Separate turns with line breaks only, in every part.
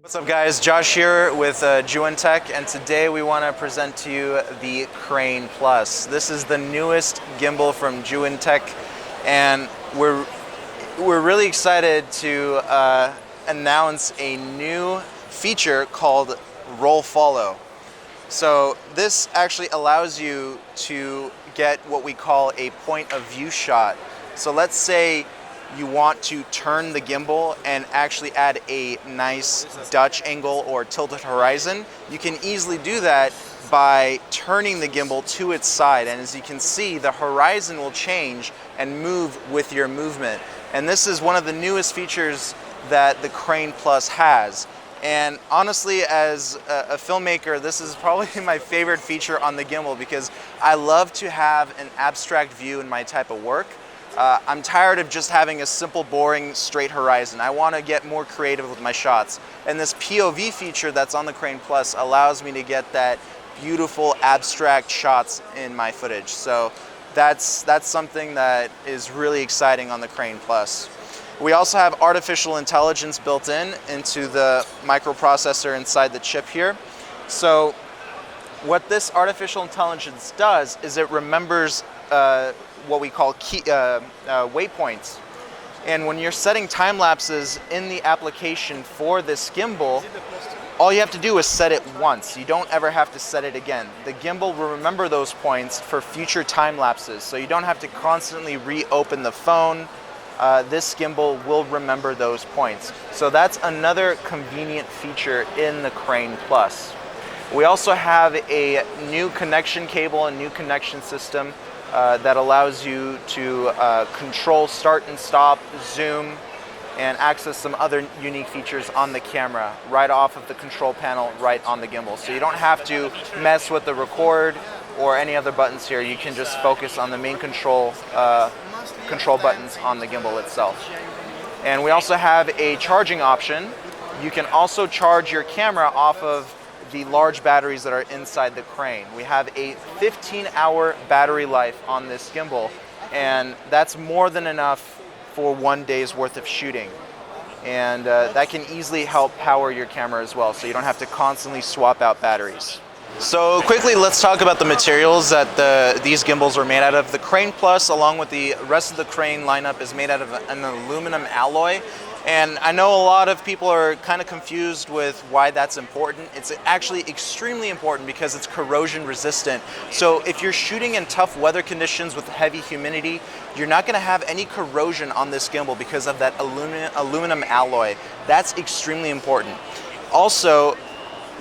What's up guys, Josh here with Zhiyun Tech, and today we want to present to you the Crane Plus. This is the newest gimbal from Zhiyun Tech, and we're really excited to announce a new feature called Roll Follow. So this actually allows you to get what we call a point of view shot. So let's say you want to turn the gimbal and actually add a nice Dutch angle or tilted horizon. You can easily do that by turning the gimbal to its side, and as you can see, the horizon will change and move with your movement. And this is one of the newest features that the Crane Plus has. And honestly, as a filmmaker, this is probably my favorite feature on the gimbal because I love to have an abstract view in my type of work. I'm tired of just having a simple, boring, straight horizon. I want to get more creative with my shots. And this POV feature that's on the Crane Plus allows me to get that beautiful, abstract shots in my footage. So that's something that is really exciting on the Crane Plus. We also have artificial intelligence built into the microprocessor inside the chip here. So what this artificial intelligence does is it remembers what we call waypoints. And when you're setting time lapses in the application for this gimbal, all you have to do is set it once. You don't ever have to set it again. The gimbal will remember those points for future time lapses, so you don't have to constantly reopen the phone. This gimbal will remember those points. So that's another convenient feature in the Crane Plus. We also have a new connection cable and new connection system that allows you to control start and stop, zoom, and access some other unique features on the camera right off of the control panel right on the gimbal. So you don't have to mess with the record or any other buttons here. You can just focus on the main control buttons on the gimbal itself. And we also have a charging option. You can also charge your camera off of the large batteries that are inside the Crane. We have a 15-hour battery life on this gimbal, and that's more than enough for 1 day's worth of shooting. And that can easily help power your camera as well, so you don't have to constantly swap out batteries. So quickly, let's talk about the materials that these gimbals are made out of. The Crane Plus, along with the rest of the Crane lineup, is made out of an aluminum alloy. And I know a lot of people are kind of confused with why that's important. It's actually extremely important because it's corrosion resistant. So if you're shooting in tough weather conditions with heavy humidity, you're not going to have any corrosion on this gimbal because of that aluminum alloy. That's extremely important. Also,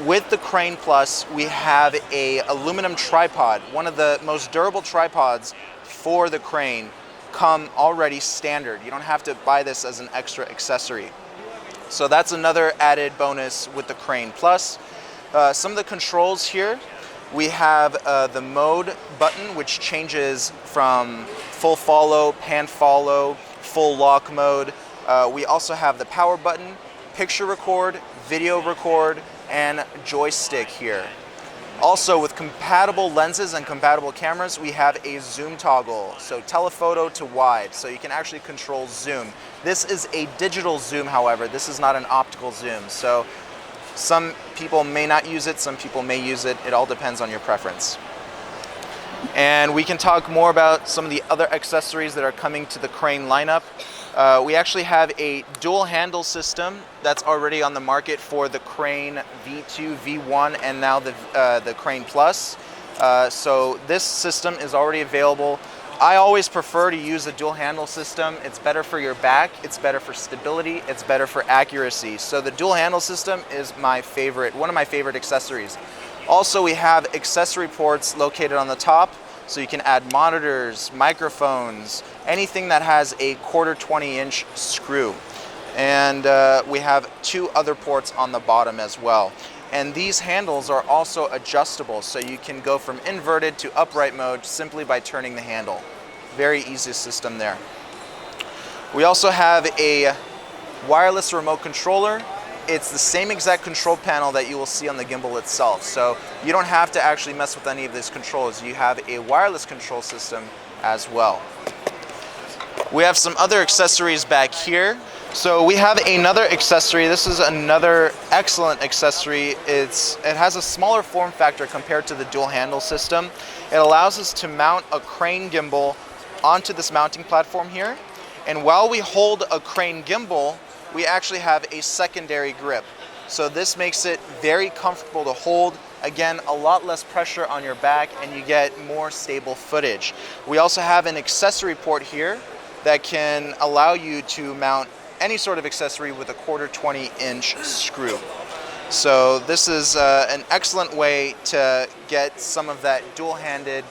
with the Crane Plus, we have an aluminum tripod. One of the most durable tripods for the Crane come already standard. You don't have to buy this as an extra accessory. So that's another added bonus with the Crane Plus. Some of the controls here, we have the mode button, which changes from full follow, pan follow, full lock mode. We also have the power button, picture record, video record, and joystick here. Also, with compatible lenses and compatible cameras, we have a zoom toggle, so telephoto to wide, so you can actually control zoom. This is a digital zoom, however. This is not an optical zoom, so some people may not use it, some people may use it. It all depends on your preference. And we can talk more about some of the other accessories that are coming to the Crane lineup. We actually have a dual handle system that's already on the market for the Crane V2, V1, and now the Crane Plus. So this system is already available. I always prefer to use a dual handle system. It's better for your back, it's better for stability, it's better for accuracy. So the dual handle system is my favorite, one of my favorite accessories. Also, we have accessory ports located on the top, so you can add monitors, microphones, anything that has a 1/4 20-inch screw. And we have 2 other ports on the bottom as well. And these handles are also adjustable, so you can go from inverted to upright mode simply by turning the handle. Very easy system there. We also have a wireless remote controller. It's the same exact control panel that you will see on the gimbal itself. So you don't have to actually mess with any of these controls. You have a wireless control system as well. We have some other accessories back here. So we have another accessory. This is another excellent accessory. It has a smaller form factor compared to the dual handle system. It allows us to mount a crane gimbal onto this mounting platform here. And while we hold a crane gimbal, we actually have a secondary grip. So this makes it very comfortable to hold. Again, a lot less pressure on your back and you get more stable footage. We also have an accessory port here that can allow you to mount any sort of accessory with a 1/4 20-inch screw. So this is an excellent way to get some of that dual-handed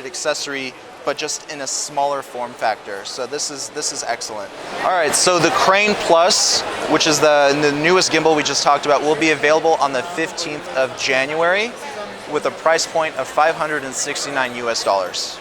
accessory, but just in a smaller form factor. So this is excellent. All right, so the Crane Plus, which is the newest gimbal we just talked about, will be available on the 15th of January with a price point of $569 US.